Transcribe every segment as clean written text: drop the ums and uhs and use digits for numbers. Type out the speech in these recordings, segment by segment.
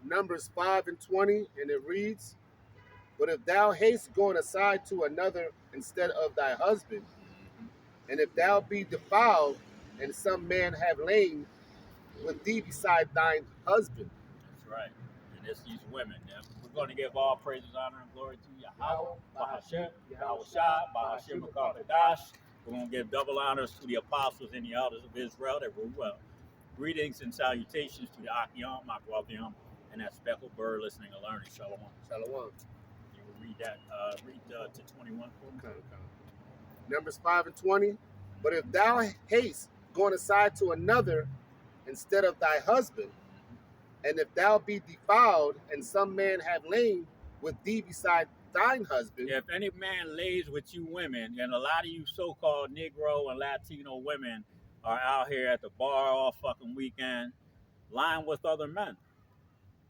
Numbers 5 and 20, and it reads, "But if thou haste going aside to another instead of thy husband, and if thou be defiled, and some man have lain with thee beside thine husband." That's right. And it's these women. Now, we're going to give all praises, honor, and glory to Yahweh, Bahashem, Yahushua, Bahashem, Kadash. We're going to give double honors to the apostles and the elders of Israel that rule well. Greetings and salutations to the Akim, Makwaviam, and that speckled bird listening and learning. Shalom. Shalom. You will read that. Read to 21 for me. Okay. Numbers 5 and 20. "But if thou haste going aside to another instead of thy husband, and if thou be defiled, and some man have lain with thee beside thine husband." If any man lays with you women, and a lot of you so-called Negro and Latino women are out here at the bar all fucking weekend, lying with other men,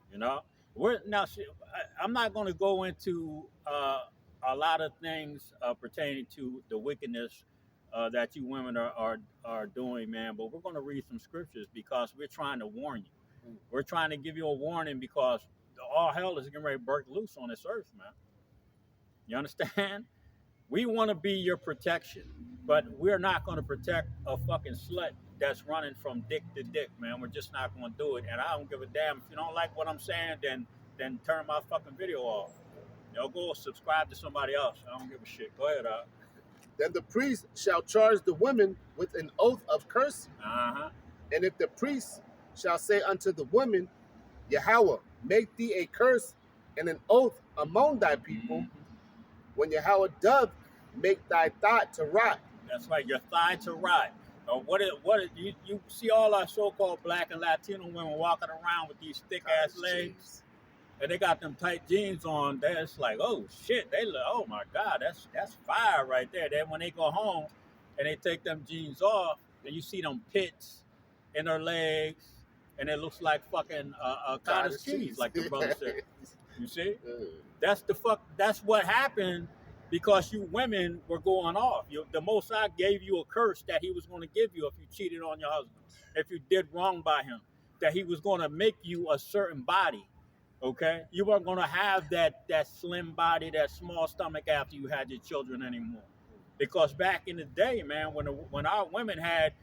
you know. I'm not going to go into a lot of things pertaining to the wickedness that you women are doing, man. But we're going to read some scriptures because we're trying to warn you. We're trying to give you a warning because all hell is getting ready to break loose on this earth, man. You understand? We want to be your protection, but we're not going to protect a fucking slut that's running from dick to dick, man. We're just not going to do it. And I don't give a damn. If you don't like what I'm saying, then turn my fucking video off. Go subscribe to somebody else. I don't give a shit. Go ahead, "Then the priest shall charge the women with an oath of cursing. Uh-huh. And if the priest shall say unto the woman, Yahweh, make thee a curse and an oath among thy people, when Yahweh doth make thy thigh to rot." That's right, your thigh to rot. You see all our so-called black and Latino women walking around with these thick-ass legs, and they got them tight jeans on. That's like, oh shit, oh my God, that's fire right there. Then when they go home and they take them jeans off, and you see them pits in their legs, and it looks like fucking cottage cheese, like the brother said. You see? That's what happened because you women were going off. The Most High gave you a curse that he was going to give you if you cheated on your husband, if you did wrong by him, that he was going to make you a certain body. Okay? You weren't going to have that slim body, that small stomach after you had your children anymore. Because back in the day, man, when our women had,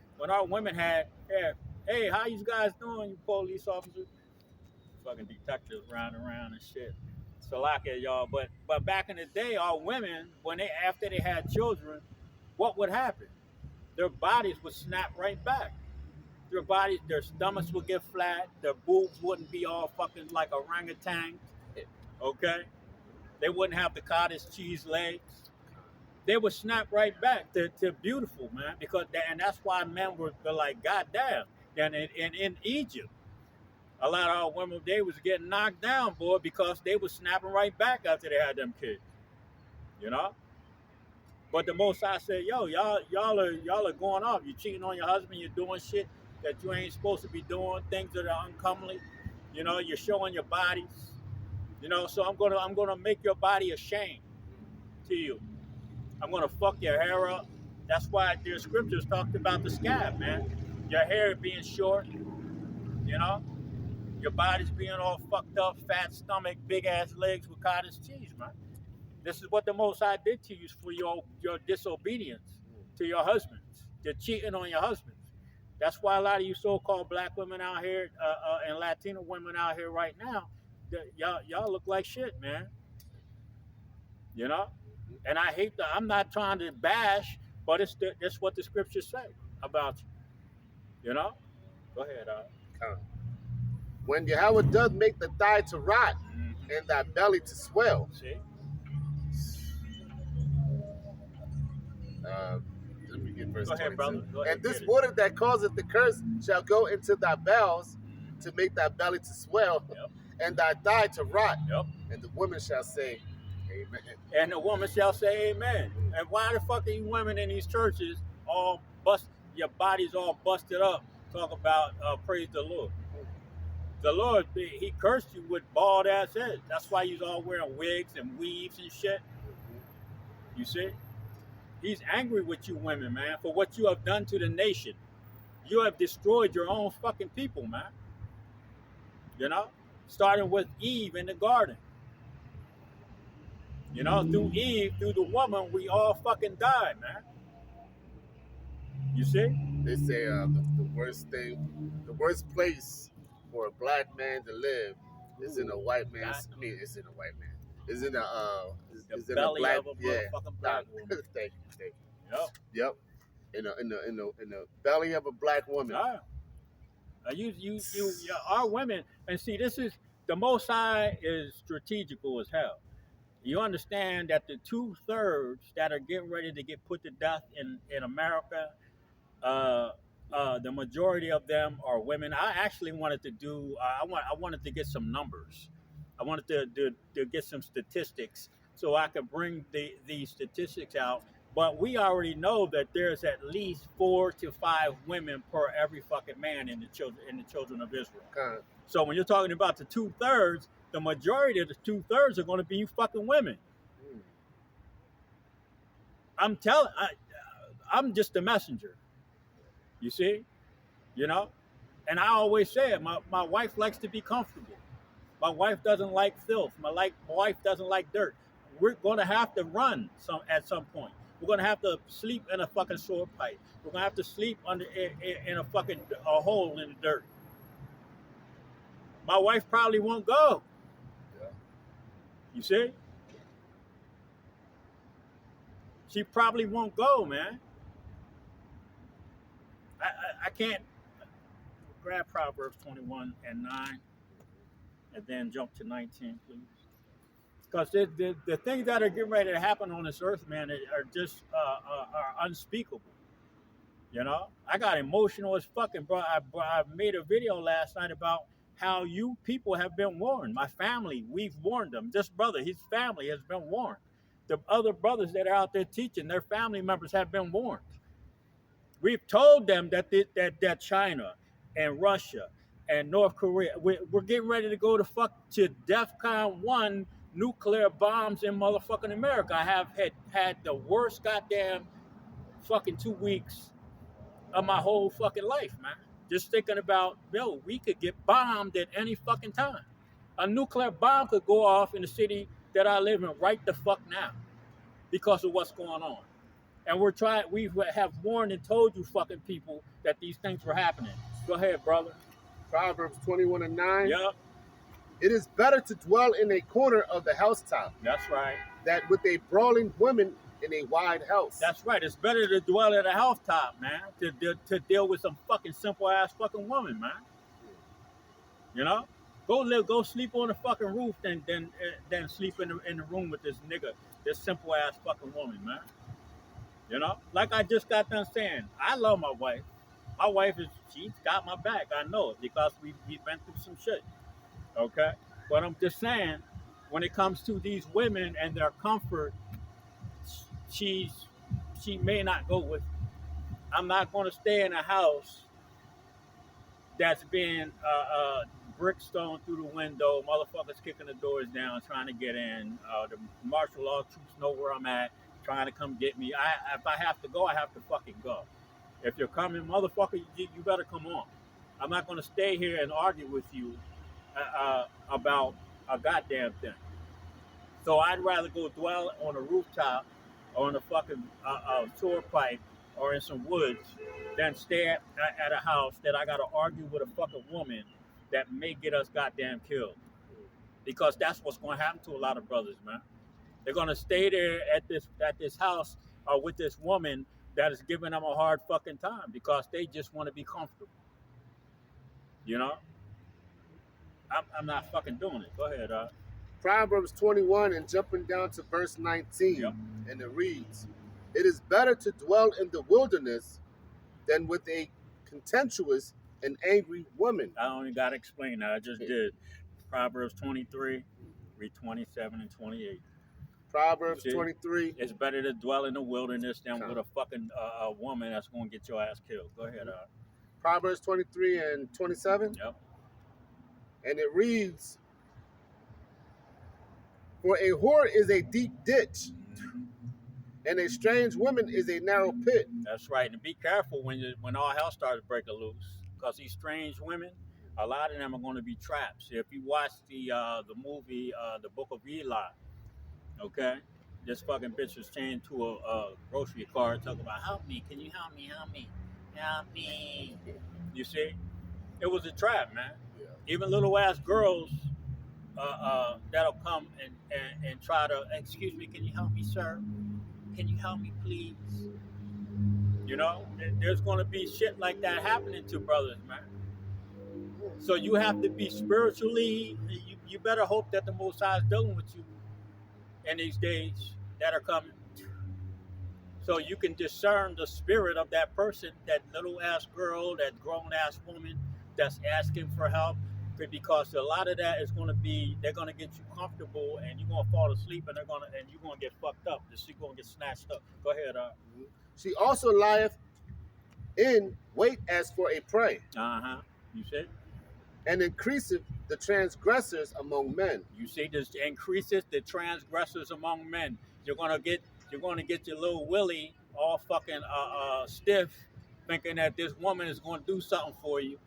hey, how you guys doing, you police officers? Fucking detectives running around and shit. Salakia, y'all. But back in the day, our women, after they had children, what would happen? Their bodies would snap right back. Their stomachs would get flat. Their boobs wouldn't be all fucking like orangutan. Okay? They wouldn't have the cottage cheese legs. They would snap right back to beautiful, man. And that's why men were like, God damn. And in Egypt, a lot of our women, they was getting knocked down, boy, because they was snapping right back after they had them kids. You know? But the Most High said, yo, y'all are going off. You're cheating on your husband, you're doing shit that you ain't supposed to be doing, things that are uncomely. You know, you're showing your bodies. You know, so I'm gonna make your body ashamed to you. I'm gonna fuck your hair up. That's why their scriptures talked about the scab, man. Your hair being short, you know, your body's being all fucked up, fat stomach, big ass legs with cottage cheese, man. This is what the Most High did to you for your disobedience to your husbands. You're cheating on your husbands. That's why a lot of you so-called black women out here and Latino women out here right now, y'all look like shit, man. You know? And I'm not trying to bash, but it's what the scriptures say about you. You know? Go ahead. "When Yahweh doth make the thigh to rot and thy belly to swell." See? Let me get verse Go ahead, 22. brother. Go ahead, "And this water that causeth the curse shall go into thy bowels to make thy belly to swell, Yep. and thy thigh to rot. Yep. And the woman shall say, Amen." And the woman shall say, Amen. And why the fuck are you women in these churches all your bodies all busted up, talk about praise the Lord? The Lord, he cursed you with bald ass heads. That's why you're all wearing wigs and weaves and shit. You see? He's angry with you women, man, for what you have done to the nation. You have destroyed your own fucking people, man. You know? starting with Eve in the garden. You know, through Eve, through the woman, we all fucking died, man. You see? They say the worst thing, the worst place for a black man to live is in a white man's. I mean, it's in a white man. Is in a is in a belly black of a motherfucking black woman. Thank you. Yep. Yep. In the belly of a black woman. Ah. Our women, and see, this is the Most High is strategical as hell. You understand that the 2/3 that are getting ready to get put to death in America, the majority of them are women. I actually wanted to do. I wanted to get some numbers. I wanted to get some statistics so I could bring these statistics out. But we already know that there's at least 4 to 5 women per every fucking man in the children of Israel. Okay. So when you're talking about the 2/3, the majority of the 2/3 are going to be fucking women. I'm just a messenger. You see, you know, and I always say it. My wife likes to be comfortable. My wife doesn't like filth. My wife doesn't like dirt. We're going to have to run at some point. We're going to have to sleep in a fucking sewer pipe. We're going to have to sleep in a fucking hole in the dirt. My wife probably won't go. Yeah. You see? She probably won't go, man. I can't grab Proverbs 21 and 9 and then jump to 19, please. Because the things that are getting ready to happen on this earth, man, are just are unspeakable. You know, I got emotional as fucking, bro. I made a video last night about how you people have been warned. My family, we've warned them. This brother, his family has been warned. The other brothers that are out there teaching, their family members have been warned. We've told them that China and Russia and North Korea, we're getting ready to go to DEFCON 1 nuclear bombs in motherfucking America. I have had the worst goddamn fucking 2 weeks of my whole fucking life, man. Just thinking about, we could get bombed at any fucking time. A nuclear bomb could go off in the city that I live in right the fuck now because of what's going on. And we have warned and told you fucking people that these things were happening. Go ahead, brother. Proverbs 21 and 9. Yep. It is better to dwell in a corner of the housetop. That's right. That with a brawling woman in a wide house. That's right. It's better to dwell at a housetop, man, to deal with some fucking simple ass fucking woman, man. You know, go sleep on the fucking roof than sleep in the room with this nigga, this simple ass fucking woman, man. You know, like I just got done saying, I love my wife. My wife she's got my back. I know it because we've been through some shit. Okay, but I'm just saying, when it comes to these women and their comfort, she may not go with me. I'm not going to stay in a house that's being brickstone through the window, motherfuckers kicking the doors down, trying to get in. The martial law troops know where I'm at, trying to come get me. If I have to go, I have to fucking go. If you're coming, motherfucker, you better come on. I'm not going to stay here and argue with you about a goddamn thing. So I'd rather go dwell on a rooftop or on a fucking sewer pipe or in some woods than stay at a house that I got to argue with a fucking woman that may get us goddamn killed. Because that's what's going to happen to a lot of brothers, man. They're going to stay there at this house with this woman that is giving them a hard fucking time because they just want to be comfortable. You know? I'm not fucking doing it. Go ahead, Proverbs 21 and jumping down to verse 19. Yep. And it reads, it is better to dwell in the wilderness than with a contemptuous and angry woman. I don't even got to explain that. I just did. Proverbs 23, read 27 and 28. Proverbs 23. It's better to dwell in the wilderness than with a fucking woman that's going to get your ass killed. Go ahead. Proverbs 23 and 27. Yep. And it reads, for a whore is a deep ditch, and a strange woman is a narrow pit. That's right. And be careful when all hell starts breaking loose, because these strange women, A lot of them are going to be traps. If you watch the movie The Book of Eli, okay, this fucking bitch was chained to a grocery cart talking about help me, can you help me, help me. You see, it was a trap, man. Yeah. Even little ass girls that'll come and try to, excuse me, can you help me, sir? Can you help me, please? You know, there's going to be shit like that happening to brothers, man. So you have to be spiritually, you better hope that the Most High is dealing with you in these days that are coming. So you can discern the spirit of that person, that little ass girl, that grown ass woman that's asking for help. Because a lot of that is going to be, they're going to get you comfortable and you're going to fall asleep and you're going to get fucked up. The shit going to get snatched up. Go ahead. She also lieth in wait as for a prey, You see? and increaseth the transgressors among men. You see, this increases the transgressors among men. You're gonna get your little willy all fucking stiff, thinking that this woman is gonna do something for you,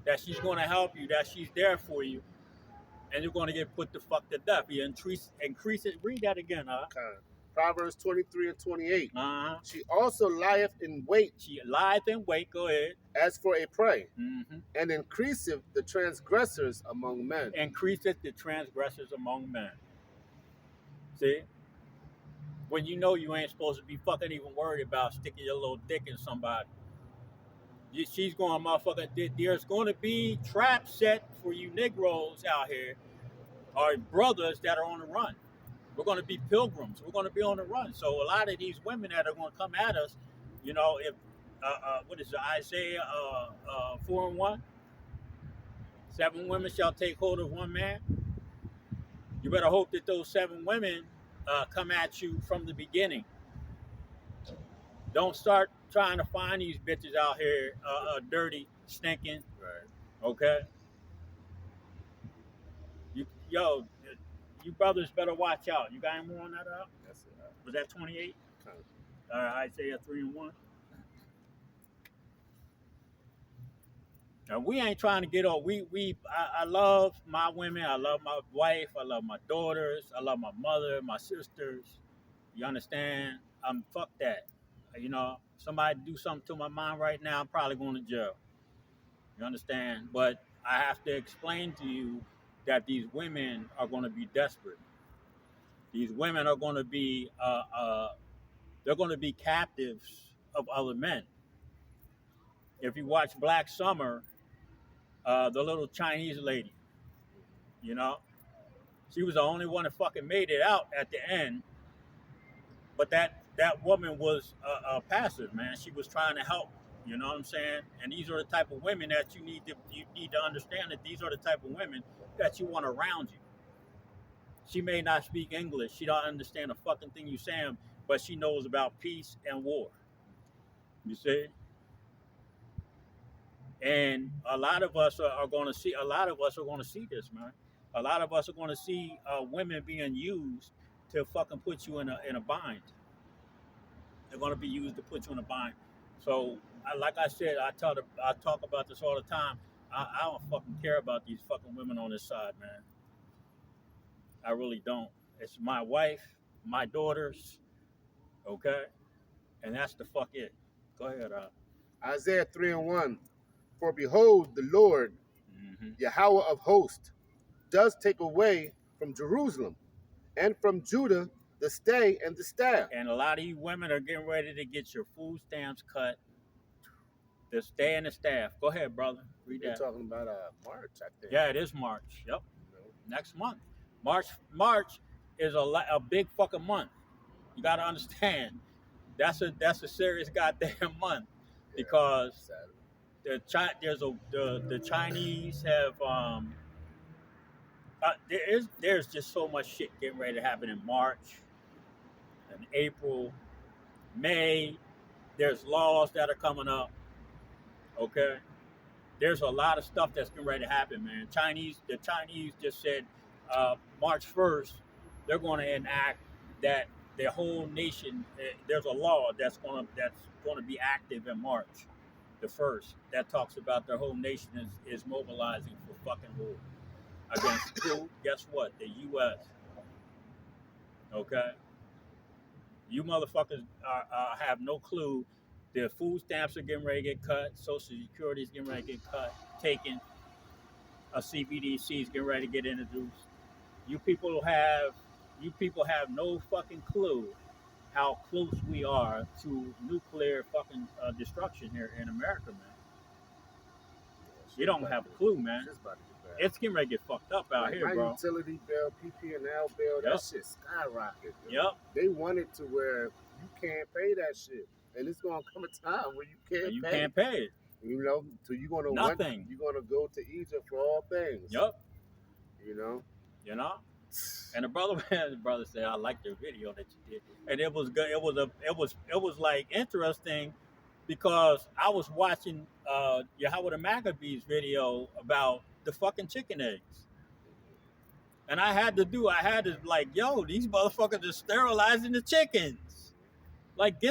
that she's gonna help you, that she's there for you, and you're gonna get put the fuck to death. You increase it. Read that again, Proverbs 23 and 28. Uh-huh. She also lieth in wait. She lieth in wait. Go ahead. As for a prey, Mm-hmm. and increaseth the transgressors among men. Increaseth the transgressors among men. See? When you know you ain't supposed to be fucking even worried about sticking your little dick in somebody. She's going, motherfucker, there's going to be traps set for you Negroes out here, or brothers that are on the run. We're going to be pilgrims. We're going to be on the run. So a lot of these women that are going to come at us, you know, if, what is it, Isaiah 4:1? 7 women shall take hold of one man. You better hope that those 7 women come at you from the beginning. Don't start trying to find these bitches out here dirty, stinking. Right. Okay? You brothers better watch out. You got any more on that out? That's it. Was that 28? Isaiah 3:1. Now, we ain't trying to get off. I love my women. I love my wife. I love my daughters. I love my mother, my sisters. You understand? Fuck that. You know, somebody do something to my mom right now, I'm probably going to jail. You understand? But I have to explain to you that these women are going to be desperate. These women are going to be, they're going to be captives of other men. If you watch Black Summer, the little Chinese lady, you know, she was the only one that fucking made it out at the end. But that woman was passive, man. She was trying to help. You know what I'm saying? And these are the type of women that you need to understand, that these are the type of women that you want around you. She may not speak English. She don't understand a fucking thing you're saying, but she knows about peace and war. You see? And a lot of us are going to see. A lot of us are going to see this, man. A lot of us are going to see women being used to fucking put you in a bind. They're going to be used to put you in a bind. So, like I said, I talk about this all the time. I don't fucking care about these fucking women on this side, man. I really don't. It's my wife, my daughters, okay? And that's the fuck it. Go ahead, Isaiah 3:1. For behold, the Lord, Yahweh of hosts, does take away from Jerusalem and from Judah the stay and the staff. And a lot of you women are getting ready to get your food stamps cut. The stay and the staff. Go ahead, brother. Read You're that. talking about March, I think. Yeah, it is March. Yep. Next month. March is a big fucking month. You got to understand. That's a serious goddamn month, because the Chinese have there's just so much shit getting ready to happen in March and April, May. There's laws that are coming up. Okay, there's a lot of stuff that's getting ready to happen, man. The Chinese just said March 1st they're going to enact that their whole nation. There's a law that's going to be active in March. the first, that talks about their whole nation is mobilizing for fucking war against who? Guess what? The U.S. Okay, you motherfuckers have no clue. The food stamps are getting ready to get cut. Social Security is getting ready to get cut, taken. A CBDC is getting ready to get introduced. You people have no fucking clue how close we are to nuclear fucking destruction here in America, man. You don't have a clue, man. It's getting ready to get fucked up out here, bro. My utility bill, PP&L bill, that shit skyrocketed. Yep. They want it to where you can't pay that shit, and it's gonna come a time where you can't pay it. You know, so you're gonna nothing. You're gonna go to Egypt for all things. Yep. You know. And the brother said, "I liked your video that you did," and it was good. It was like interesting because I was watching Yahweh the Maccabees video about the fucking chicken eggs, and I had to like, yo, these motherfuckers are sterilizing the chickens. Like,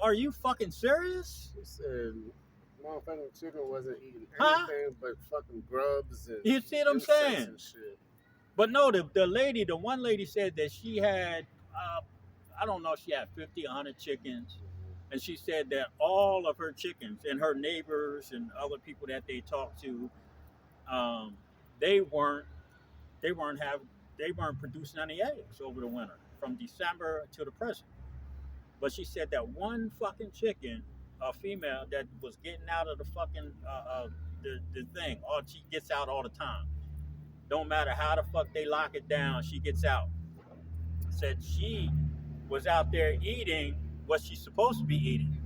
are you fucking serious? He said, motherfucking chicken wasn't eating anything but fucking grubs and you see what I'm saying? And shit. But no, the one lady said that she had, I don't know, she had 50, 100 chickens. And she said that all of her chickens and her neighbors and other people that they talked to, they weren't producing any eggs over the winter from December to the present. But she said that one fucking chicken, a female that was getting out of the fucking the thing, she gets out all the time. Don't matter how the fuck they lock it down, she gets out. Said she was out there eating what she's supposed to be eating.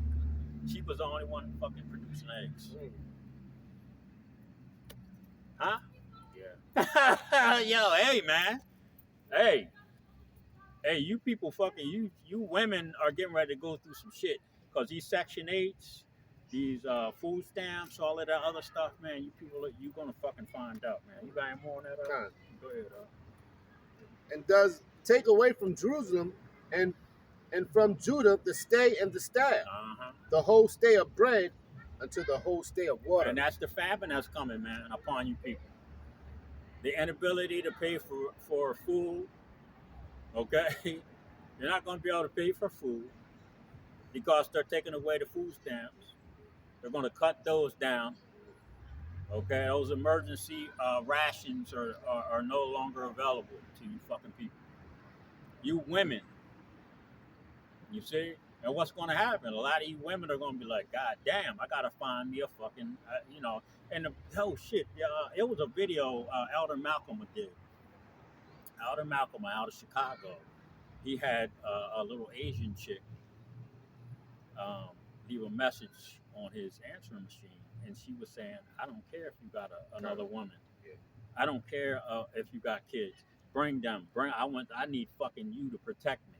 She was the only one fucking producing eggs. Huh? Yeah. Yo, hey man. Hey, you people fucking, you women are getting ready to go through some shit. Because these Section 8s, these food stamps, all of that other stuff, man, you people, you're going to fucking find out, man. You got any more on that? Go ahead. And does take away from Jerusalem and from Judah the stay and the staff, the whole stay of bread until the whole stay of water. And that's the famine that's coming, man, upon you people. The inability to pay for food, okay? You're not going to be able to pay for food because they're taking away the food stamps. They're going to cut those down, okay? Those emergency rations are no longer available to you fucking people. You women, you see? And what's going to happen? A lot of you women are going to be like, God damn, I got to find me a fucking, and it was a video Elder Malcolm did. Elder Malcolm out of Chicago. He had a little Asian chick leave a message on his answering machine. And she was saying, I don't care if you got another woman. Yeah. I don't care if you got kids. Bring them. I need fucking you to protect me.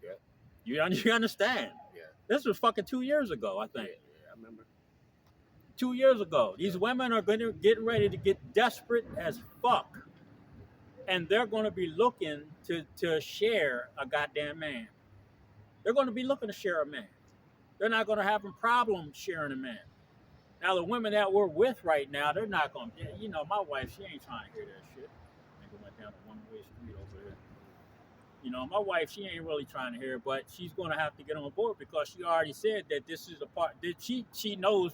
Yeah. You understand? Yeah. This was fucking 2 years ago, I think. Yeah, I remember. 2 years ago. These women are getting ready to get desperate as fuck. And they're going to be looking to share a goddamn man. They're going to be looking to share a man. They're not going to have a problem sharing a man. Now, the women that we're with right now, they're not going to, my wife, she ain't trying to hear that shit. I think I went down a one-way street over there. My wife, she ain't really trying to hear it, but she's going to have to get on board because she already said that this is a part, that she knows,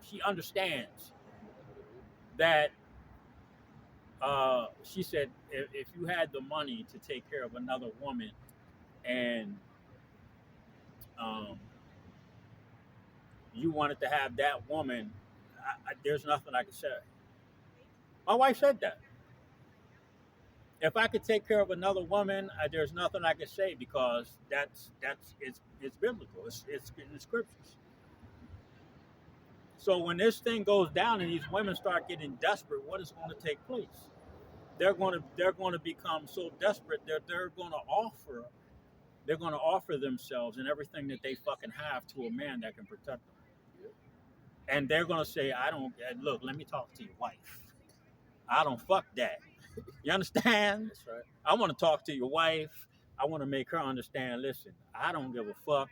she understands that, she said, if you had the money to take care of another woman and you wanted to have that woman, there's nothing I can say. My wife said that. If I could take care of another woman, there's nothing I can say because it's biblical. It's in the scriptures. So when this thing goes down and these women start getting desperate, what is going to take place? They're going to become so desperate that they're going to offer themselves and everything that they fucking have to a man that can protect them. And they're going to say, look, let me talk to your wife. I don't fuck that. You understand? That's right. I want to talk to your wife. I want to make her understand, listen, I don't give a fuck.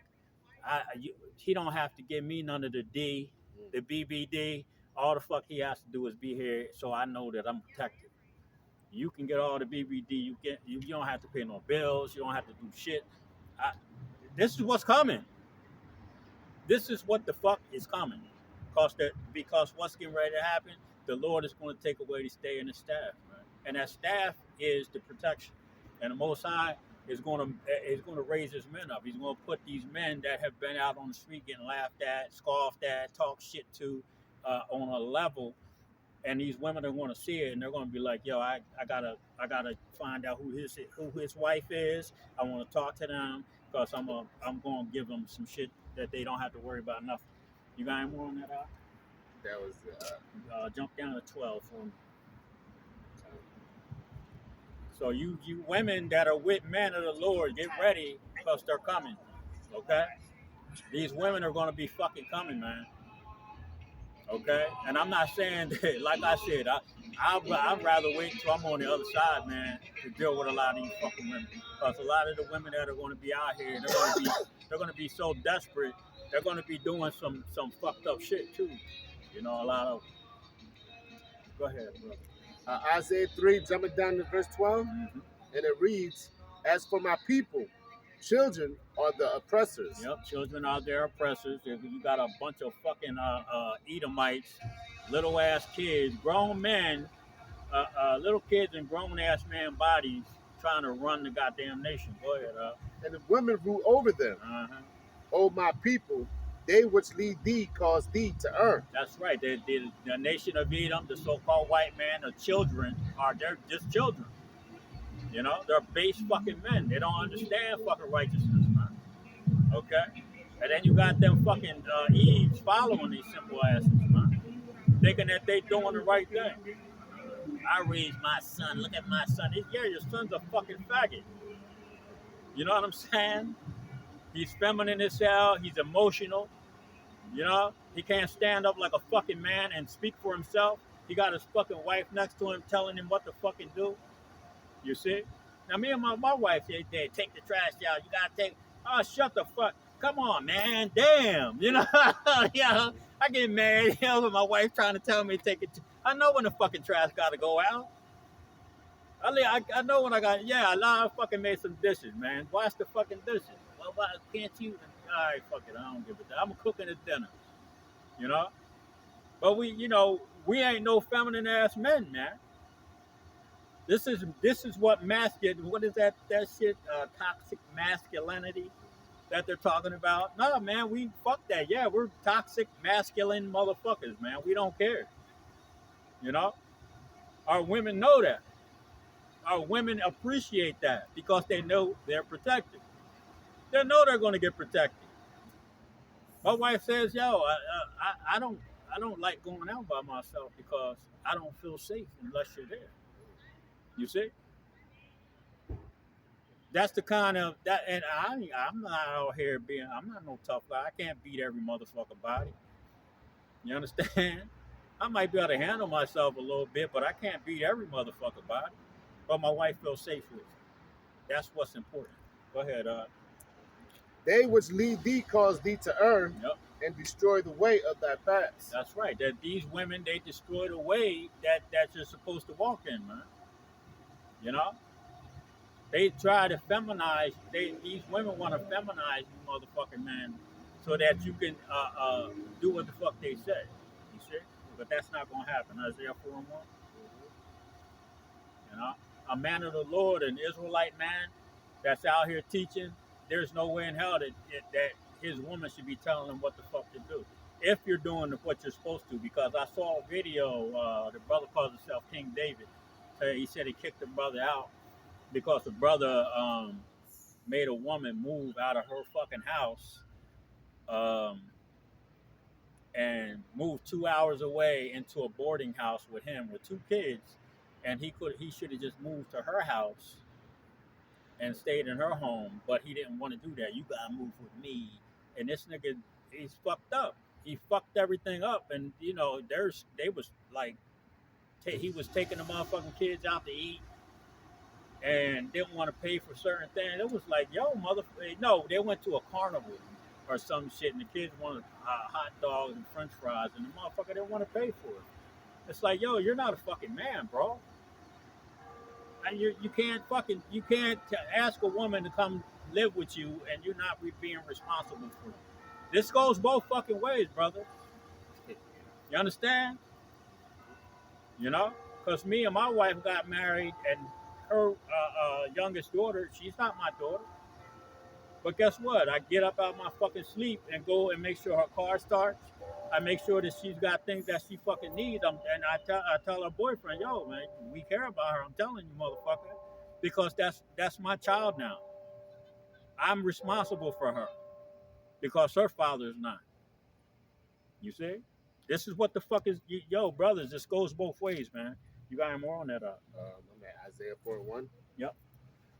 He don't have to give me none of the D, the BBD. All the fuck he has to do is be here, so I know that I'm protected. You can get all the BBD. You don't have to pay no bills. You don't have to do shit. I, this is what's coming. This is what the fuck is coming. Because what's getting ready to happen, the Lord is going to take away the stay and the staff, right? And that staff is the protection. And the Most High is going to raise his men up. He's going to put these men that have been out on the street getting laughed at, scoffed at, talked shit to, on a level. And these women are going to see it, and they're going to be like, "Yo, I gotta find out who his wife is. I want to talk to them because I'm going to give them some shit that they don't have to worry about nothing." You got any more on that? That was Jump down to 12 for me. So you women that are with men of the Lord, get ready because they're coming. Okay, these women are going to be fucking coming, man. Okay, and I'm not saying that, like I said, I'd rather wait until I'm on the other side, man, to deal with a lot of these fucking women. Because a lot of the women that are going to be out here, they're going to be so desperate, they're going to be doing some fucked up shit too. You know, a lot of. Go ahead, bro. Isaiah 3, jumping down to verse 12, Mm-hmm. and it reads, "As for my people, children are the oppressors." Yep, children are their oppressors. You got a bunch of fucking Edomites, little ass kids, grown men, little kids in grown ass man bodies trying to run the goddamn nation. Go ahead. And the women rule over them. Uh-huh. O my people, they which lead thee cause thee to err. That's right. The nation of Edom, the so-called white man, the children they're just children. You know, they're base fucking men. They don't understand fucking righteousness, man. Okay? And then you got them fucking Eves following these simple asses, man. Thinking that they doing the right thing. I raised my son. Look at my son. Yeah, your son's a fucking faggot. You know what I'm saying? He's feminine as hell. He's emotional. You know? He can't stand up like a fucking man and speak for himself. He got his fucking wife next to him telling him what to fucking do. You see? Now, me and my wife, they take the trash out. You gotta take. Oh, shut the fuck. Come on, man. Damn. You know? Yeah. I get mad, you know, with my wife trying to tell me to take it. I know when the fucking trash gotta go out. I know when I got. Yeah, I fucking made some dishes, man. Wash the fucking dishes. Well, why can't you? All right, fuck it. I don't give a damn. I'm cooking a dinner. You know? But we ain't no feminine ass men, man. This is what masculine. What is that shit? Toxic masculinity that they're talking about. No, man, we fuck that. Yeah, we're toxic masculine motherfuckers, man. We don't care. You know, our women know that. Our women appreciate that because they know they're protected. They know they're going to get protected. My wife says, "Yo, I don't like going out by myself because I don't feel safe unless you're there." You see? That's the kind of that, and I'm not out here I'm not no tough guy. I can't beat every motherfucker body. You understand? I might be able to handle myself a little bit, but I can't beat every motherfucker body. But my wife feels safe with it. That's what's important. Go ahead. They which lead thee cause thee to err, Yep. and destroy the way of thy paths. That's right. That these women, they destroy the way that you're supposed to walk in, man. You know? They try to feminize. These women want to feminize you, motherfucking man, so that you can do what the fuck they say. You see? But that's not gonna happen. Isaiah 4:1. You know, a man of the Lord, an Israelite man that's out here teaching. There's no way in hell that his woman should be telling him what the fuck to do. If you're doing what you're supposed to, because I saw a video. The brother calls himself King David. He said he kicked the brother out because the brother made a woman move out of her fucking house and moved 2 hours away into a boarding house with him with 2 kids, and he should have just moved to her house and stayed in her home, but he didn't want to do that. You gotta move with me, and this nigga, he's fucked up. He fucked everything up, and you know, they was like, he was taking the motherfucking kids out to eat. And didn't want to pay for certain things. It was like, yo, motherfucker. No, they went to a carnival. or some shit, and the kids wanted hot dogs and French fries, and the motherfucker didn't want to pay for it. It's like, yo, you're not a fucking man, bro. And you can't ask a woman to come live with you, and you're not being responsible for it. This goes both fucking ways, brother. You understand? You know, because me and my wife got married, and her youngest daughter, she's not my daughter. But guess what? I get up out my fucking sleep and go and make sure her car starts. I make sure that she's got things that she fucking needs. And I tell her boyfriend, yo, man, we care about her. I'm telling you, motherfucker, because that's my child now. I'm responsible for her because her father is not. You see? This is what the fuck is, yo, brothers. This goes both ways, man. You got any more on that? I'm at Isaiah 4:1. Yep.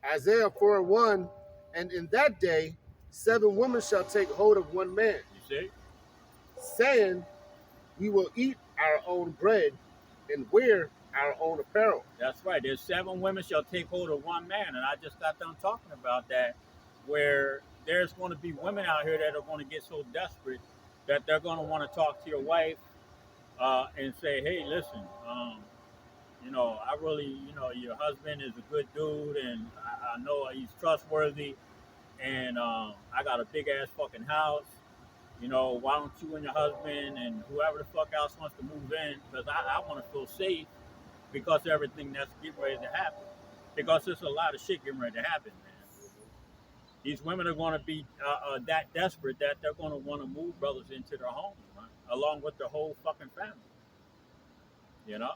Isaiah 4:1, and in that day, 7 women shall take hold of one man, You see? saying, we will eat our own bread and wear our own apparel. That's right. There's 7 women shall take hold of one man, and I just got done talking about that, where there's going to be women out here that are going to get so desperate that they're going to want to talk to your wife and say, "Hey, listen, I really, your husband is a good dude, and I know he's trustworthy, and I got a big ass fucking house. Why don't you and your husband and whoever the fuck else wants to move in? Because I want to feel safe." Because of everything that's getting ready to happen. Because there's a lot of shit getting ready to happen, man. These women are going to be that desperate that they're going to want to move brothers into their homes, right? Along with their whole fucking family. You know?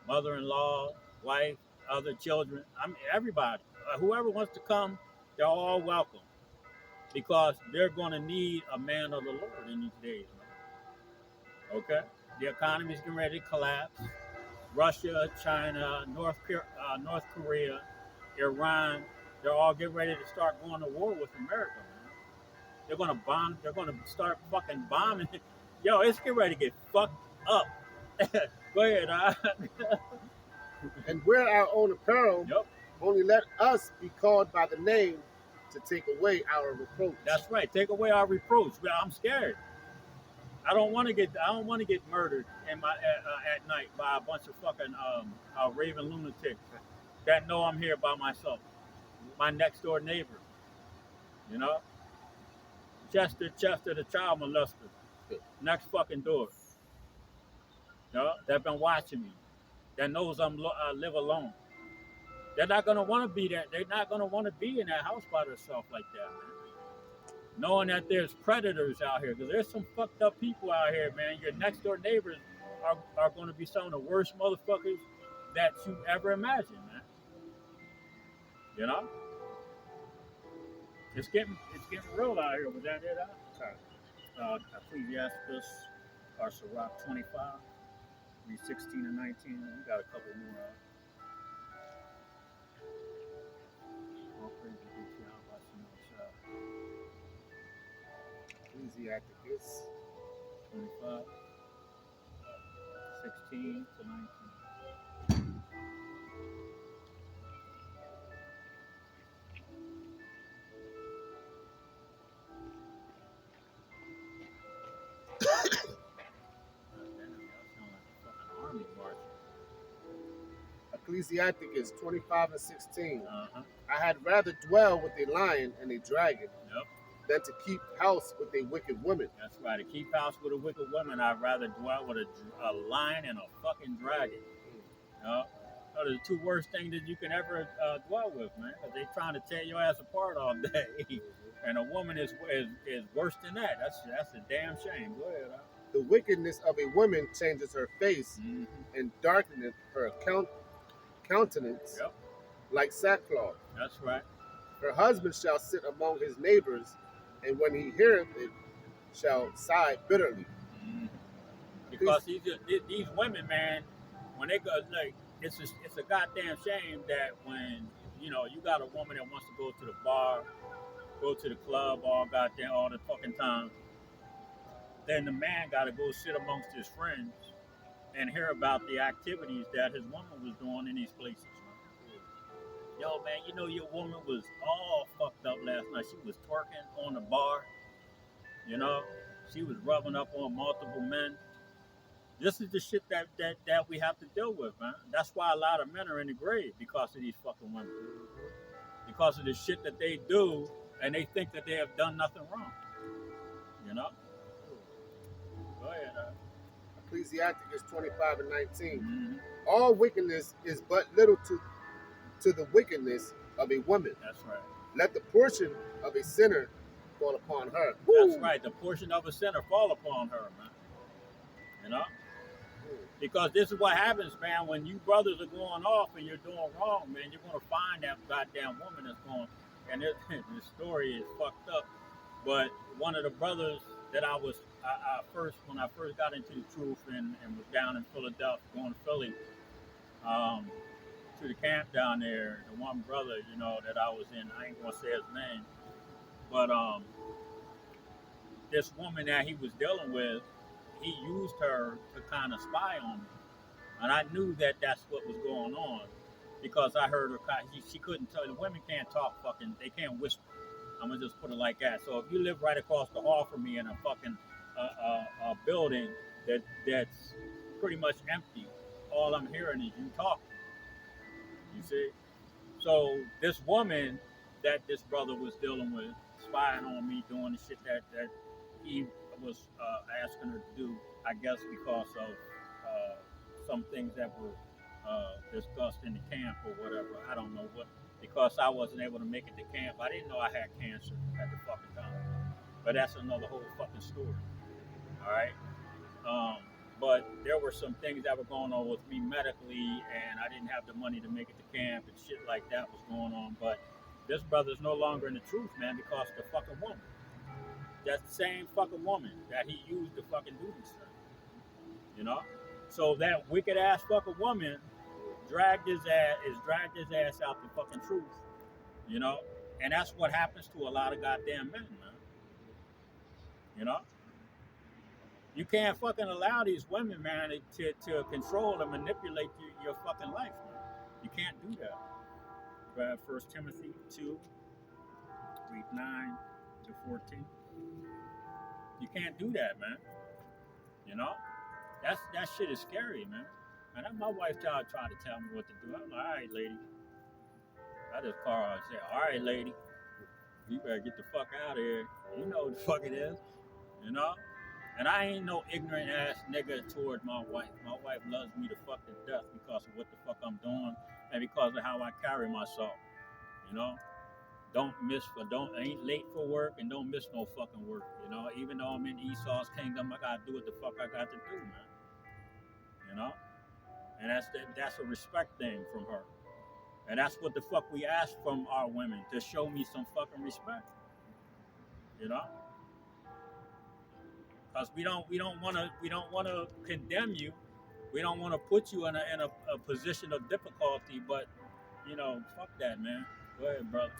Mother-in-law, wife, other children. I mean, everybody. Whoever wants to come, they're all welcome. Because they're going to need a man of the Lord in these days, man. Okay? The economy's getting ready to collapse. Russia, China, North Korea, Iran, they're all getting ready to start going to war with America, man. They're gonna bomb. They're gonna start fucking bombing. Yo, it's getting ready to get fucked up. Go ahead. And wear our own apparel. Yep. Only let us be called by the name to take away our reproach. That's right. Take away our reproach. I'm scared. I don't want to get murdered in my at night by a bunch of fucking raving lunatics that know I'm here by myself. My next door neighbor, you know, Chester, the child molester, next fucking door. That been watching me, that knows I live alone. They're not gonna want to be there. They're not gonna want to be in that house by themselves like that, man. Knowing that there's predators out here, because there's some fucked up people out here, man. Your next door neighbors are going to be some of the worst motherfuckers that you ever imagined, man. You know, it's getting real out here. Was that it? Ecclesiasticus or Sirach 25, read 16 and 19. We got a couple more. All praise be to Yahweh. Ecclesiasticus 25, 16 to 19. Ecclesiasticus 25 and 16. Uh-huh. I had rather dwell with a lion and a dragon Yep. than to keep house with a wicked woman. That's right. To keep house with a wicked woman, I'd rather dwell with a lion and a fucking dragon. Those are the 2 worst things that you can ever dwell with, man. Because they're trying to tear your ass apart all day. And a woman is worse than that. That's a damn shame. Go ahead. The wickedness of a woman changes her face and darkeneth her countenance like sackcloth. That's right. Her husband shall sit among his neighbors, and when he heareth it, shall sigh bitterly. Because these women, man, when they go, like, it's a goddamn shame that when you got a woman that wants to go to the bar, go to the club all the fucking time, then the man got to go sit amongst his friends and hear about the activities that his woman was doing in these places. Yo, man, your woman was all fucked up last night. She was twerking on the bar. You know, she was rubbing up on multiple men. This is the shit that we have to deal with, man. That's why a lot of men are in the grave because of these fucking women. Because of the shit that they do, and they think that they have done nothing wrong. You know? Go ahead. Ecclesiasticus 25 and 19. Mm-hmm. All wickedness is but little to the wickedness of a woman. That's right. Let the portion of a sinner fall upon her. That's right. The portion of a sinner fall upon her, man. You know? Because this is what happens, man, when you brothers are going off and you're doing wrong, man, you're going to find that goddamn woman that's going, and the story is fucked up. But one of the brothers that I when I first got into the truth and was down in Philadelphia, going to Philly, to the camp down there, the one brother, you know, that I was in, I ain't going to say his name, but this woman that he was dealing with, he used her to kind of spy on me. And I knew that that's what was going on because I heard her, she couldn't tell, the women can't talk fucking, they can't whisper. I'm going to just put it like that. So if you live right across the hall from me in a fucking building that's pretty much empty, all I'm hearing is you talking. You see? So this woman that this brother was dealing with, spying on me, doing the shit that he was asking her to do, I guess because of some things that were discussed in the camp or whatever. I don't know what, because I wasn't able to make it to camp. I didn't know I had cancer at the fucking time. But that's another whole fucking story. All right? But there were some things that were going on with me medically, and I didn't have the money to make it to camp, and shit like that was going on. But this brother's no longer in the truth, man, because the fucking woman. That same fucking woman that he used to fucking do this thing. You know? So that wicked ass fucking woman dragged his ass out the fucking truth. You know? And that's what happens to a lot of goddamn men, man. You know? You can't fucking allow these women, man, to control and manipulate your fucking life, man. You can't do that. Grab 1 Timothy 2, read 9 to 14. You can't do that, man. You know? That shit is scary, man. And my wife tried to tell me what to do. I'm like, all right, lady. I just call her and say, all right, lady. You better get the fuck out of here. You know what the fuck it is. You know? And I ain't no ignorant ass nigga toward my wife. My wife loves me to fuck to death because of what the fuck I'm doing and because of how I carry myself. You know? Ain't late for work and don't miss no fucking work. You know? Even though I'm in Esau's kingdom, I gotta do what the fuck I got to do, man. You know? And that's a respect thing from her. And that's what the fuck we ask from our women, to show me some fucking respect. You know? Because we don't want to condemn you. We don't want to put you in a position of difficulty. But you know, fuck that, man. Go ahead, brother.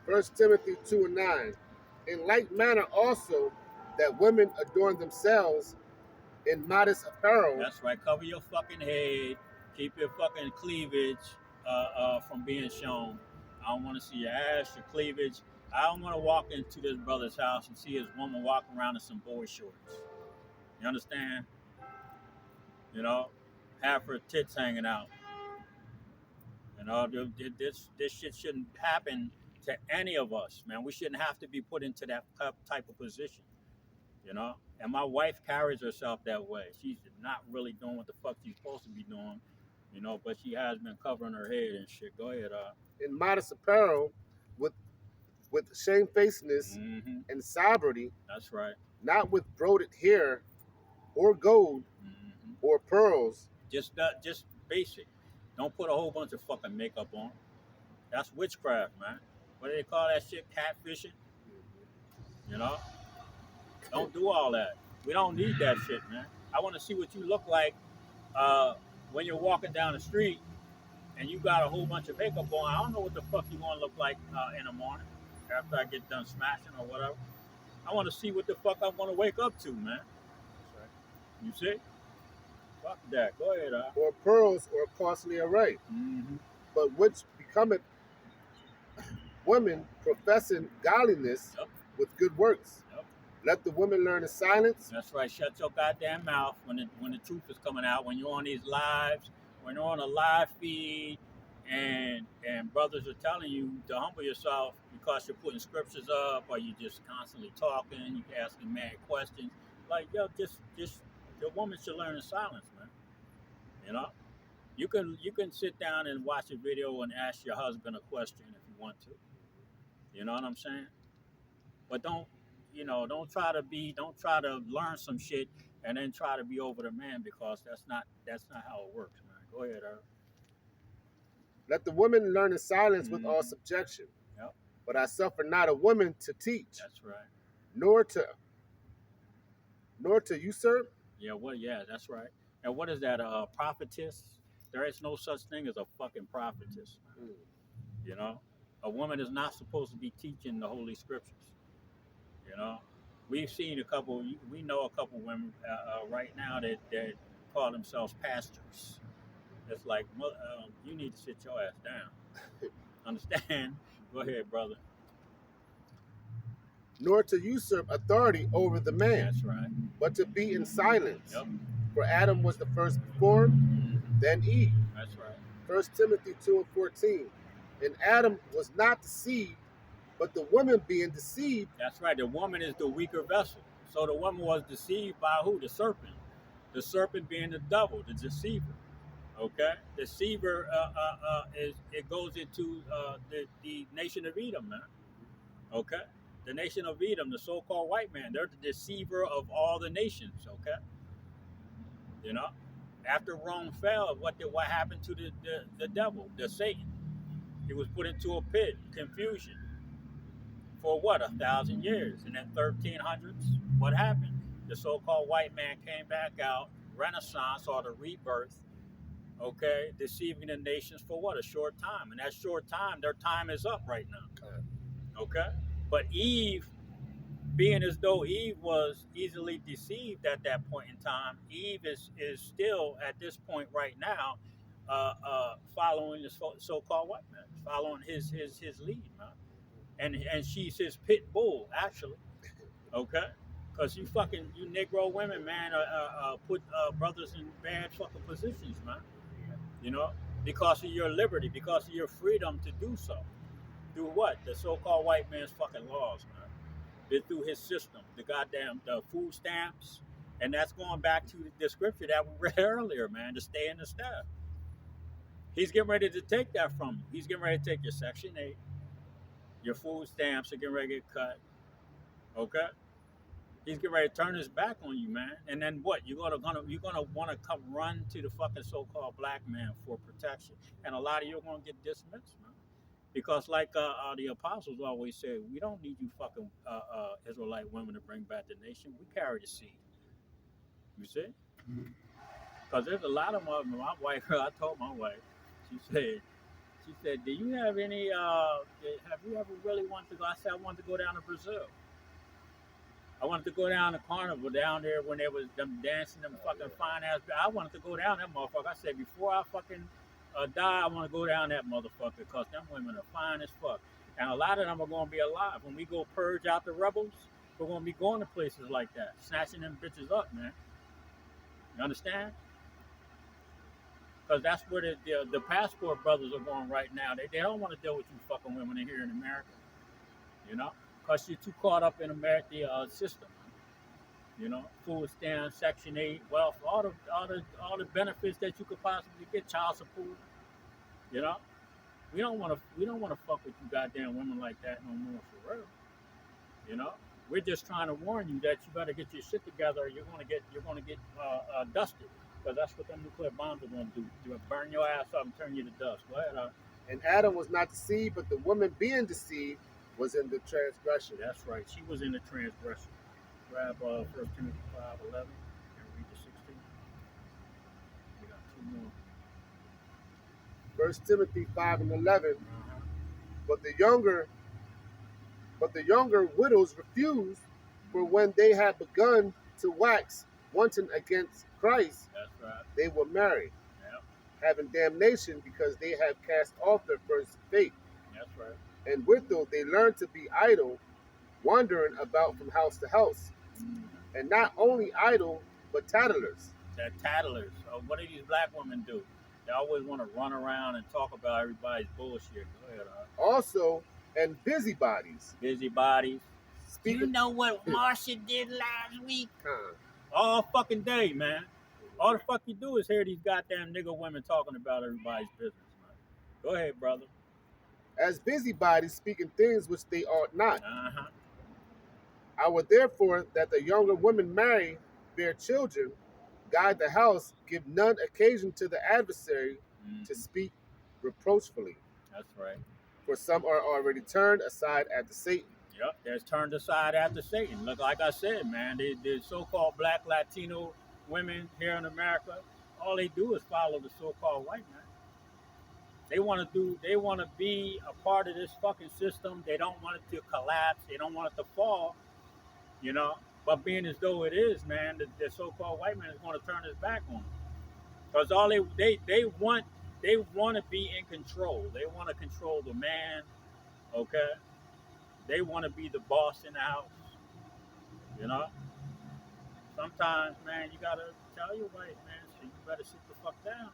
1 Timothy 2 and 9. In like manner also that women adorn themselves in modest apparel. That's right. Cover your fucking head. Keep your fucking cleavage from being shown. I don't want to see your ass, your cleavage. I don't want to walk into this brother's house and see his woman walking around in some boy shorts. You understand? You know, half her tits hanging out. You know, this shit shouldn't happen to any of us, man. We shouldn't have to be put into that type of position. You know, and my wife carries herself that way. She's not really doing what the fuck she's supposed to be doing, you know, but she has been covering her head and shit. Go ahead, in modest apparel, with shamefacedness and sobriety. That's right. Not with broided hair, or gold, or pearls. Just basic. Don't put a whole bunch of fucking makeup on. That's witchcraft, man. What do they call that shit? Catfishing. You know. Don't do all that. We don't need that shit, man. I want to see what you look like when you're walking down the street and you got a whole bunch of makeup on. I don't know what the fuck you want to look like in the morning after I get done smashing or whatever. I want to see what the fuck I'm going to wake up to, man. That's right. You see? Fuck that. Go ahead, Or pearls or costly array. But which becometh women professing godliness with good works. Let the women learn in silence. That's right. Shut your goddamn mouth when the truth is coming out. When you're on these lives, when you're on a live feed, and brothers are telling you to humble yourself because you're putting scriptures up, or you just constantly talking, you asking mad questions. Like, yo, just the woman should learn in silence, man. You know, you can sit down and watch a video and ask your husband a question if you want to. You know what I'm saying? But don't try to learn some shit and then try to be over the man, because that's not how it works, man. Go ahead, Earl. Let the women learn in silence with all Mhm. subjection. Yep, But I suffer not a woman to teach, that's right. nor to usurp. Yeah, that's right. And what is that? Prophetess? There is no such thing as a fucking prophetess. Mm. You know, a woman is not supposed to be teaching the holy scriptures. You know, we've seen a couple. We know a couple women right now that call themselves pastors. It's like, you need to sit your ass down. Understand? Go ahead, brother. Nor to usurp authority over the man, That's right. but to be in silence. Yep. For Adam was the first formed, then Eve. That's right. 1 Timothy 2:14. And Adam was not deceived, but the woman being deceived. That's right. The woman is the weaker vessel. So the woman was deceived by who? The serpent. The serpent being the devil, the deceiver. Okay, deceiver is it goes into the nation of Edom, man. Okay, the nation of Edom, the so-called white man, they're the deceiver of all the nations. Okay, you know, after Rome fell, what happened to the devil, the Satan? He was put into a pit, confusion, for what, 1,000 years, and then 1300s, what happened? The so-called white man came back out, Renaissance or the rebirth. Okay, deceiving the nations for what, a short time, and that short time, their time is up right now. Okay, but Eve, being as though Eve was easily deceived at that point in time, Eve is still at this point right now, following the so-called white man, following his lead, man. And she's his pit bull, actually. Okay, because you Negro women, man, put brothers in bad fucking positions, man. You know, because of your liberty, because of your freedom to do so. Through what? The so-called white man's fucking laws, man. It's through his system, the food stamps, and that's going back to the scripture that we read earlier, man. To stay in the staff. He's getting ready to take that from you. He's getting ready to take your Section 8, your food stamps are getting ready to get cut. Okay. He's getting ready to turn his back on you, man. And then what? You're gonna want to come run to the fucking so-called black man for protection, and a lot of you are gonna get dismissed, man. Because like the apostles always said, we don't need you fucking Israelite women to bring back the nation. We carry the seed. You see? Because there's a lot of them. My wife, I told my wife, she said, do you have any? Have you ever really wanted to go? I said, I wanted to go down to Brazil. I wanted to go down the carnival down there when they was them dancing them fucking fine ass. I wanted to go down that motherfucker. I said, before I fucking die, I want to go down that motherfucker, because them women are fine as fuck. And a lot of them are going to be alive. When we go purge out the rebels, we're going to be going to places like that, snatching them bitches up, man. You understand? Because that's where the passport brothers are going right now. They don't want to deal with you fucking women in here in America. You know? Because you're too caught up in the system. You know, food stamps, Section 8, wealth, all the benefits that you could possibly get, child support. You know, we don't want to fuck with you goddamn women like that no more, for real. You know, we're just trying to warn you that you better get your shit together. You're gonna get dusted, because that's what them nuclear bombs are gonna do. They're gonna burn your ass up and turn you to dust. Go ahead. And Adam was not deceived, but the woman being deceived was in the transgression. That's right. She was in the transgression. Grab 1 Timothy 5:11 and read the 16. We got two more. 1 Timothy 5:11. Uh-huh. But the younger widows refused, for when they had begun to wax wanton against Christ, That's right. they were married, Yep. having damnation, because they have cast off their first faith. That's right. And withal they learned to be idle, wandering about from house to house, and not only idle, but tattlers. They're tattlers. So what do these black women do? They always want to run around and talk about everybody's bullshit. Go ahead, Also, and busybodies. busybodies. Speaking, You know what Marsha did last week? huh, All fucking day, man. All the fuck you do is hear these goddamn nigga women talking about everybody's business, man. Go ahead, brother. as busybodies speaking things which they ought not. Uh-huh. I would therefore that the younger women marry, bear children, guide the house, give none occasion to the adversary to speak reproachfully. That's right. For some are already turned aside after Satan. Yep, there's turned aside after Satan. Look, like I said, man, the so-called black Latino women here in America, all they do is follow the so-called white man. They want to be a part of this fucking system. They don't want it to collapse. They don't want it to fall, you know. But being as though it is, man, the so-called white man is going to turn his back on them. Because all they want to be in control. They want to control the man, okay? They want to be the boss in the house, you know. Sometimes, man, you gotta tell your wife, man, so you better sit the fuck down.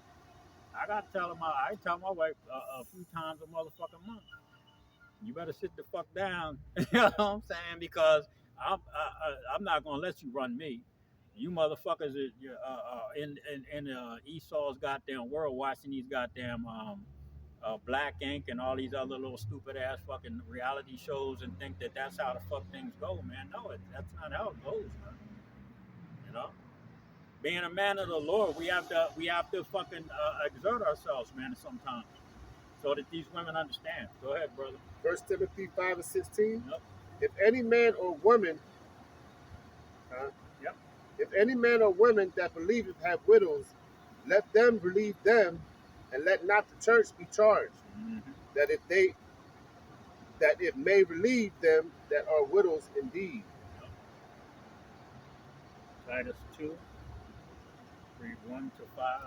I gotta tell her I tell my wife a few times a motherfucking month. You better sit the fuck down. You know what I'm saying? Because I'm not gonna let you run me. You motherfuckers in Esau's goddamn world watching these goddamn Black Ink and all these other little stupid ass fucking reality shows and think that that's how the fuck things go, man. No, that's not how it goes, man. You know, being a man of the Lord, we have to fucking exert ourselves, man, sometimes, so that these women understand. Go ahead, brother. 1 Timothy 5 and 16. Yep. If any man or woman, Yep. if any man or woman that believeth have widows, let them relieve them, and let not the church be charged, that it may relieve them that are widows indeed. Titus 2, read 1 to 5.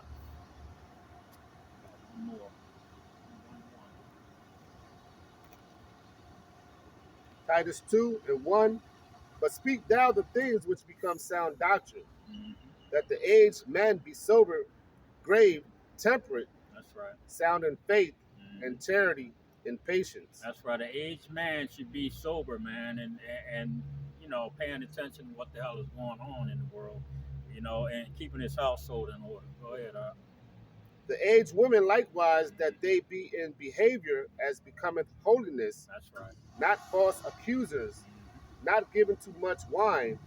One more. 1, 1. Titus 2 and 1. But speak thou the things which become sound doctrine, that the aged man be sober, grave, temperate, That's right. sound in faith and charity and patience. That's right. An aged man should be sober, man, and you know, paying attention to what the hell is going on in the world, you know, and keeping his household in order. Go ahead, The aged women likewise, that they be in behavior as becometh holiness. That's right. Not false accusers, not given to much wine,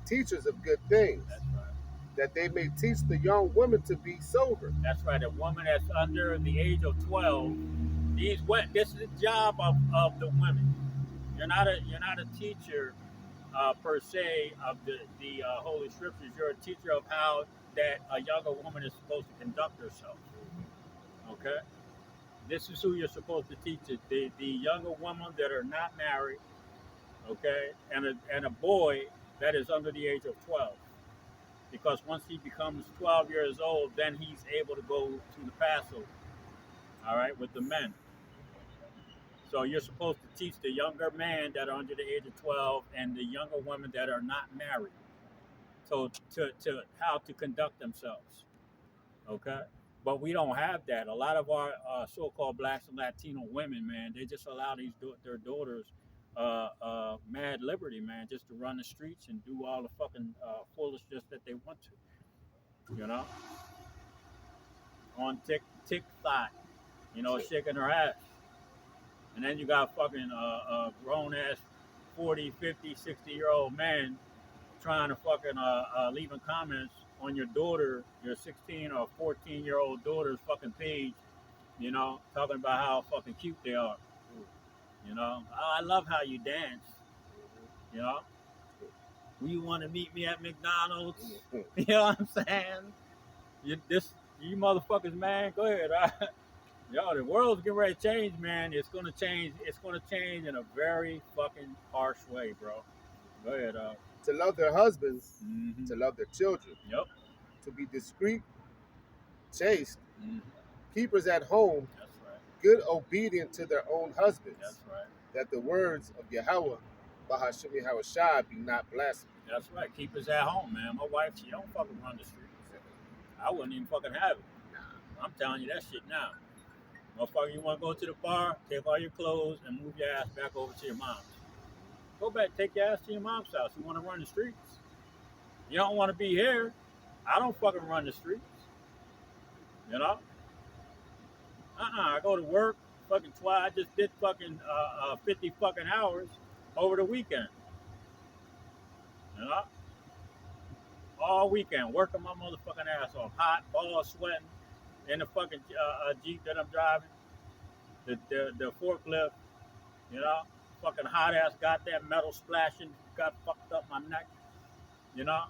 teachers of good things. That's right. That they may teach the young women to be sober. That's right. A woman that's under the age of 12. This is the job of the women. You're not a teacher per se of the Holy Scriptures. You're a teacher of how that a younger woman is supposed to conduct herself. Okay, this is who you're supposed to teach it. The younger women that are not married. Okay, and a boy that is under the age of 12. Because once he becomes 12 years old, then he's able to go to the Passover. All right, with the men. So you're supposed to teach the younger men that are under the age of 12 and the younger women that are not married. So to how to conduct themselves. Okay? But we don't have that. A lot of our so-called blacks and Latino women, man, they just allow their daughters mad liberty, man, just to run the streets and do all the fucking foolishness that they want to. You know? On TikTok, you know, shaking her ass. And then you got fucking grown ass 40, 50, 60-year-old man trying to fucking leaving comments on your daughter, your 16 or 14-year-old daughter's fucking page, you know, talking about how fucking cute they are. You know, oh, I love how you dance. You know, you want to meet me at McDonald's? You know what I'm saying? You motherfuckers, man, go ahead. Yo, the world's getting ready to change, man. It's gonna change. It's gonna change in a very fucking harsh way, bro. Go ahead, To love their husbands, to love their children. Yep. To be discreet, chaste, keepers at home, That's right. good, obedient to their own husbands. That's right. That the words of Yahweh Bahashimi Hawashai be not blasphemy. That's right. Keep us at home, man. My wife, she don't fucking run the streets. I wouldn't even fucking have it. I'm telling you that shit now. Motherfucker, you want to go to the bar, take all your clothes, and move your ass back over to your mom's. Go back, take your ass to your mom's house. You want to run the streets? You don't want to be here. I don't fucking run the streets. You know? I go to work fucking twice. I just did fucking 50 fucking hours over the weekend. You know? All weekend, working my motherfucking ass off. Hot, balls sweating in the fucking Jeep that I'm driving. The forklift, you know? Fucking hot ass, got that metal splashing, got fucked up my neck. You know?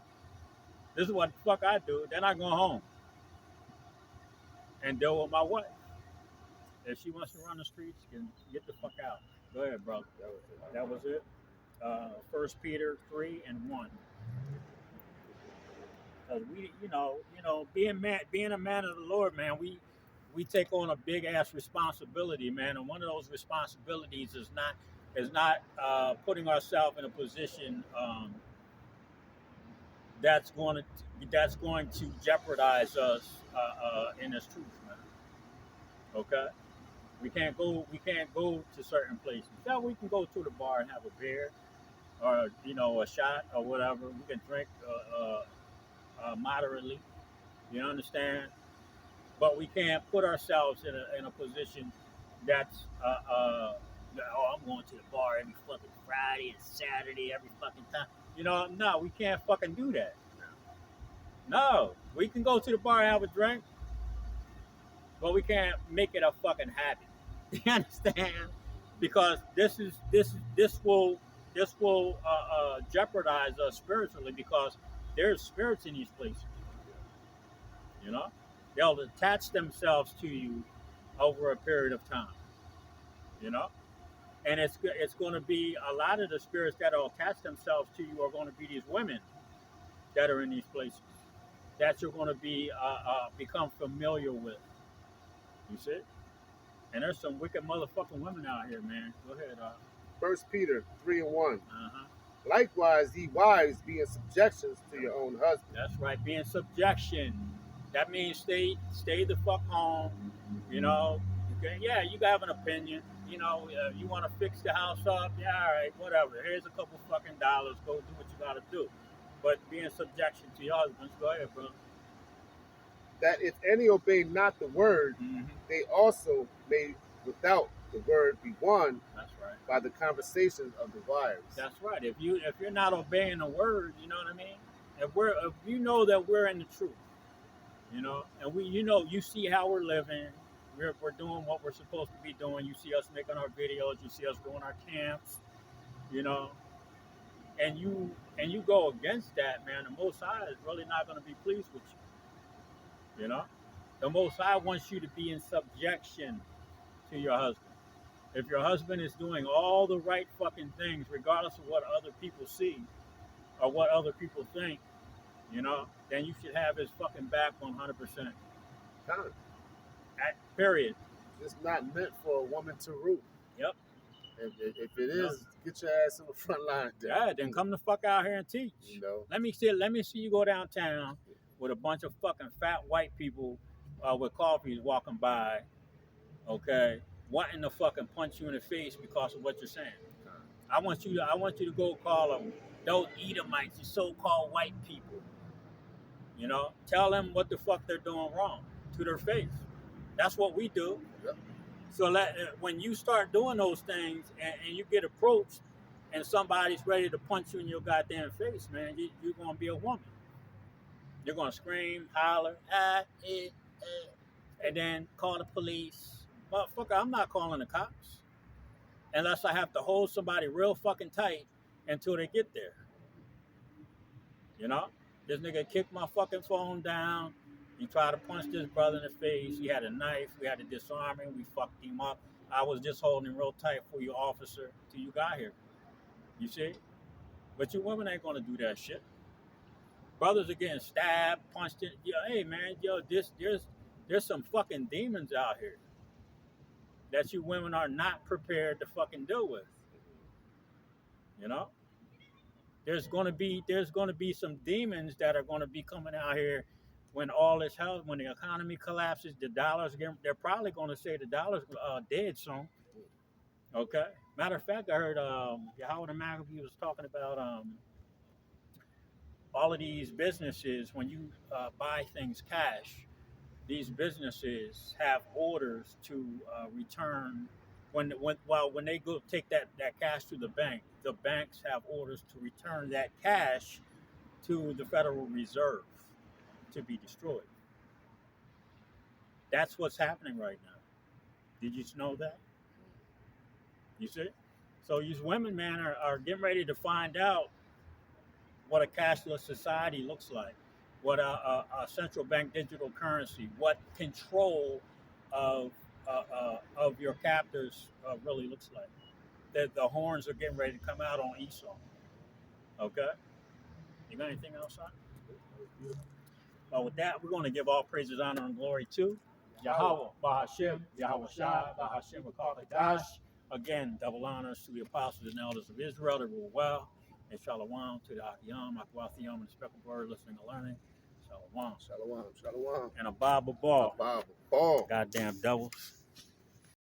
This is what the fuck I do. Then I go home and deal with my wife. If she wants to run the streets, can get the fuck out. Go ahead, brother. That was it. 1 Peter 3:1. Because we, being a man of the Lord, man, we take on a big ass responsibility, man. And one of those responsibilities is not putting ourselves in a position that's going to jeopardize us in this truth, man. Okay. We can't go to certain places. Yeah, we can go to the bar and have a beer, or a shot or whatever. We can drink moderately. You understand? But we can't put ourselves in a position that's I'm going to the bar every fucking Friday and Saturday every fucking time. No, we can't fucking do that. No, we can go to the bar and have a drink, but we can't make it a fucking habit. You understand? Because this will jeopardize us spiritually, because there's spirits in these places. They'll attach themselves to you over a period of time. And it's going to be a lot of the spirits that will attach themselves to you are going to be these women that are in these places that you're going to be become familiar with. You see? And there's some wicked motherfucking women out here, man. Go ahead. 1 Peter 3:1. Uh-huh. Likewise, ye wives, be in subjections to your own husband. That's right. Be in subjection. That means stay the fuck home. You have an opinion. You want to fix the house up. Yeah, all right, whatever. Here's a couple fucking dollars. Go do what you got to do. But be in subjection to your husbands. Go ahead, bro. That if any obey not the word, they also may without the word be won. That's right. By the conversations of the wives. That's right. If you're not obeying the word, you know what I mean? If you know that we're in the truth, and you see how we're living, we're doing what we're supposed to be doing. You see us making our videos, you see us doing our camps, and you go against that, man. The Most High is really not going to be pleased with you. The Most High wants you to be in subjection to your husband. If your husband is doing all the right fucking things, regardless of what other people see or what other people think, then you should have his fucking back 100%. Period. It's not meant for a woman to rule. Yep. If it is, get your ass in the front line. Yeah, then come the fuck out here and teach. Let me see you go downtown with a bunch of fucking fat white people with coffees walking by, okay, wanting to fucking punch you in the face because of what you're saying. I want you to go call them those Edomites, the so-called white people. Tell them what the fuck they're doing wrong to their face. That's what we do. Yep. So when you start doing those things and you get approached and somebody's ready to punch you in your goddamn face, man, you're going to be a woman. You're going to scream, holler, and then call the police. Motherfucker, I'm not calling the cops unless I have to hold somebody real fucking tight until they get there. This nigga kicked my fucking phone down. He tried to punch this brother in the face. He had a knife. We had to disarm him. We fucked him up. I was just holding him real tight for you, officer, till you got here. You see? But you women ain't gonna do that shit. Brothers are getting stabbed, punched in. Hey man, there's some fucking demons out here that you women are not prepared to fucking deal with. You know, there's going to be some demons that are going to be coming out here when all this hell, when the economy collapses, the dollars they're probably going to say the dollar's dead soon. Okay. Matter of fact, I heard Yahweh McAfee was talking about all of these businesses when you buy things cash. These businesses have orders to return when they go take that cash to the bank. The banks have orders to return that cash to the Federal Reserve to be destroyed. That's what's happening right now. Did you know that? You see? So these women, man, are getting ready to find out what a cashless society looks like, what a central bank digital currency, what control of your captors really looks like. The horns are getting ready to come out on Esau. Okay? You got anything else, son? Well, with that, we're going to give all praises, honor, and glory to Yahweh, Bahashim, Yahweh Shai, Bahashim, Dash. Again, double honors to the apostles and elders of Israel that rule well. And shalom to the Akiyam, Akwathiam, and the speckled word, listening and learning. Shalom. Shalom, shalom. And a Bible ball. A Bible ball. Goddamn devils.